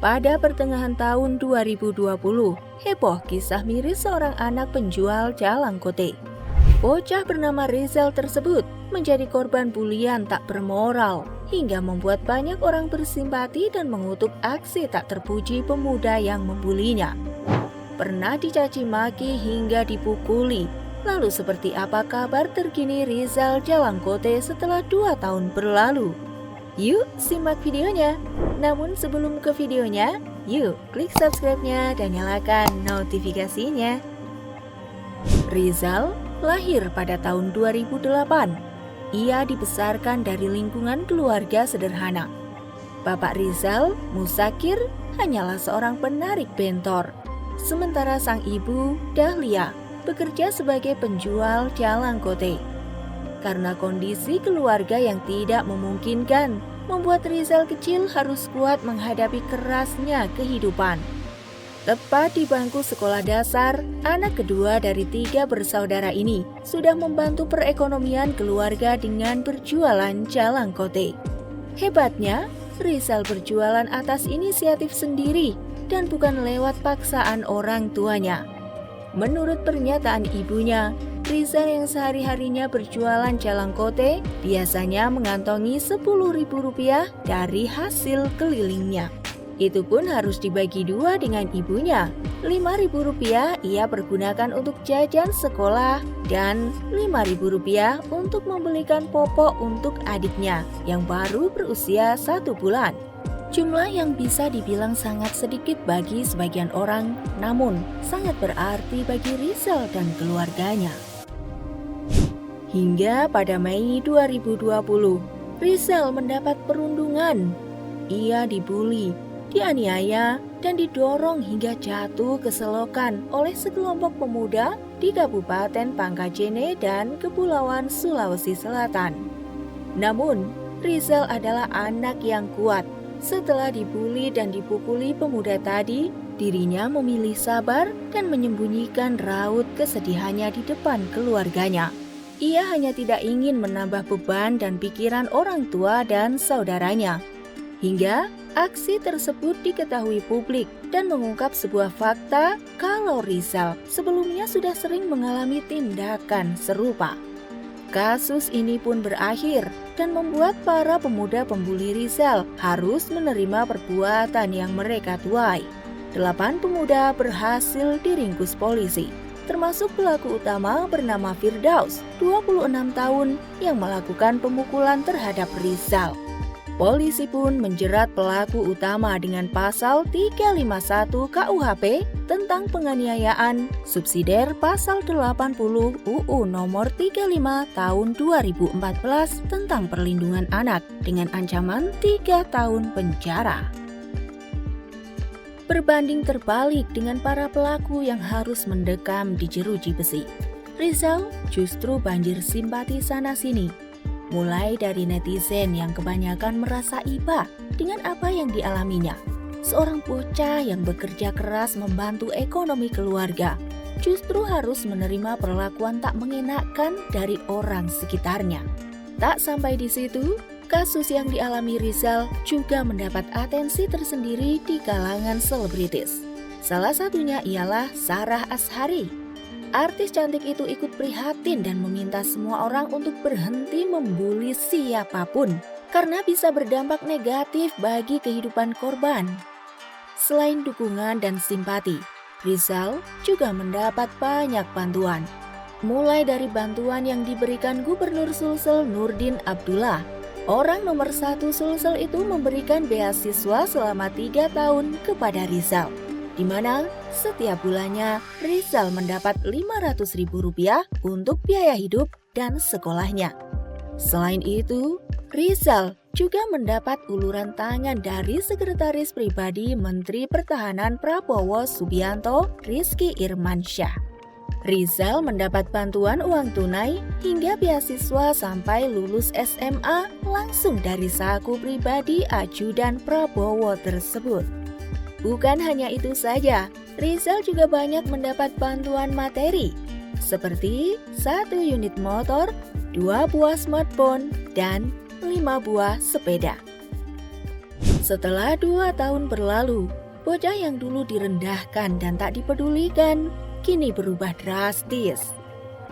Pada pertengahan tahun 2020, heboh kisah miris seorang anak penjual jalangkote. Bocah bernama Rizal tersebut menjadi korban bulian tak bermoral hingga membuat banyak orang bersimpati dan mengutuk aksi tak terpuji pemuda yang membulinya. Pernah dicaci maki hingga dipukuli. Lalu seperti apa kabar terkini Rizal Jalangkote setelah 2 tahun berlalu? Yuk simak videonya. Namun sebelum ke videonya, yuk klik subscribe-nya dan nyalakan notifikasinya. Rizal lahir pada tahun 2008. Ia dibesarkan dari lingkungan keluarga sederhana. Bapak Rizal, Musakir, hanyalah seorang penarik bentor. Sementara sang ibu, Dahlia, bekerja sebagai penjual jalangkote. Karena kondisi keluarga yang tidak memungkinkan, membuat Rizal kecil harus kuat menghadapi kerasnya kehidupan. Tepat di bangku sekolah dasar, anak kedua dari 3 bersaudara ini sudah membantu perekonomian keluarga dengan berjualan jalangkote. Hebatnya, Rizal berjualan atas inisiatif sendiri dan bukan lewat paksaan orang tuanya. Menurut pernyataan ibunya, Rizal yang sehari-harinya berjualan jalangkote biasanya mengantongi Rp10.000 dari hasil kelilingnya. Itu pun harus dibagi 2 dengan ibunya. Rp5.000 ia pergunakan untuk jajan sekolah dan Rp5.000 untuk membelikan popok untuk adiknya yang baru berusia 1 bulan. Jumlah yang bisa dibilang sangat sedikit bagi sebagian orang, namun sangat berarti bagi Rizal dan keluarganya. Hingga pada Mei 2020, Rizal mendapat perundungan. Ia dibuli, dianiaya, dan didorong hingga jatuh ke selokan oleh sekelompok pemuda di Kabupaten Pangkajene dan Kepulauan Sulawesi Selatan. Namun, Rizal adalah anak yang kuat. Setelah dibuli dan dipukuli pemuda tadi, dirinya memilih sabar dan menyembunyikan raut kesedihannya di depan keluarganya. Ia hanya tidak ingin menambah beban dan pikiran orang tua dan saudaranya. Hingga aksi tersebut diketahui publik dan mengungkap sebuah fakta kalau Rizal sebelumnya sudah sering mengalami tindakan serupa. Kasus ini pun berakhir dan membuat para pemuda pembuli Rizal harus menerima perbuatan yang mereka tuai. 8 pemuda berhasil diringkus polisi, termasuk pelaku utama bernama Firdaus, 26 tahun, yang melakukan pemukulan terhadap Rizal. Polisi pun menjerat pelaku utama dengan pasal 351 KUHP tentang penganiayaan subsidiar pasal 80 UU nomor 35 tahun 2014 tentang perlindungan anak dengan ancaman 3 tahun penjara. Berbanding terbalik dengan para pelaku yang harus mendekam di jeruji besi, Rizal justru banjir simpati sana-sini. Mulai dari netizen yang kebanyakan merasa iba dengan apa yang dialaminya. Seorang bocah yang bekerja keras membantu ekonomi keluarga justru harus menerima perlakuan tak mengenakan dari orang sekitarnya. Tak sampai di situ, kasus yang dialami Rizal juga mendapat atensi tersendiri di kalangan selebritis. Salah satunya ialah Sarah Azhari. Artis cantik itu ikut prihatin dan meminta semua orang untuk berhenti membuli siapapun karena bisa berdampak negatif bagi kehidupan korban. Selain dukungan dan simpati, Rizal juga mendapat banyak bantuan. Mulai dari bantuan yang diberikan Gubernur Sulsel Nurdin Abdullah. Orang nomor 1 Sulsel itu memberikan beasiswa selama 3 tahun kepada Rizal, di mana setiap bulannya Rizal mendapat Rp500.000 untuk biaya hidup dan sekolahnya. Selain itu, Rizal juga mendapat uluran tangan dari Sekretaris Pribadi Menteri Pertahanan Prabowo Subianto, Rizky Irmansyah. Rizal mendapat bantuan uang tunai hingga beasiswa sampai lulus SMA langsung dari saku pribadi ajudan Prabowo tersebut. Bukan hanya itu saja, Rizal juga banyak mendapat bantuan materi, seperti 1 unit motor, 2 buah smartphone, dan 5 buah sepeda. Setelah 2 tahun berlalu, bocah yang dulu direndahkan dan tak dipedulikan, kini berubah drastis.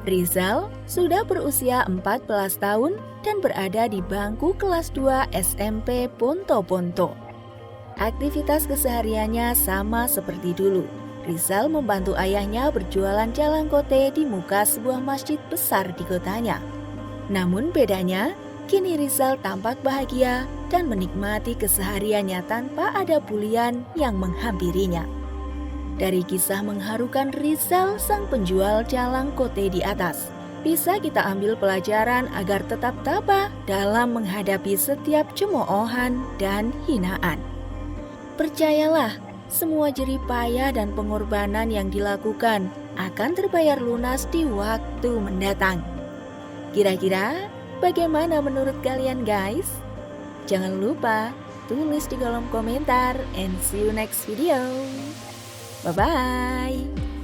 Rizal sudah berusia 14 tahun dan berada di bangku kelas 2 SMP Ponto-Ponto. Aktivitas kesehariannya sama seperti dulu. Rizal membantu ayahnya berjualan jalangkote di muka sebuah masjid besar di kotanya. Namun bedanya, kini Rizal tampak bahagia dan menikmati kesehariannya tanpa ada bulian yang menghampirinya. Dari kisah mengharukan Rizal sang penjual jalangkote di atas, bisa kita ambil pelajaran agar tetap tabah dalam menghadapi setiap cemoohan dan hinaan. Percayalah, semua jerih payah dan pengorbanan yang dilakukan akan terbayar lunas di waktu mendatang. Kira-kira bagaimana menurut kalian guys? Jangan lupa tulis di kolom komentar and see you next video. Bye-bye.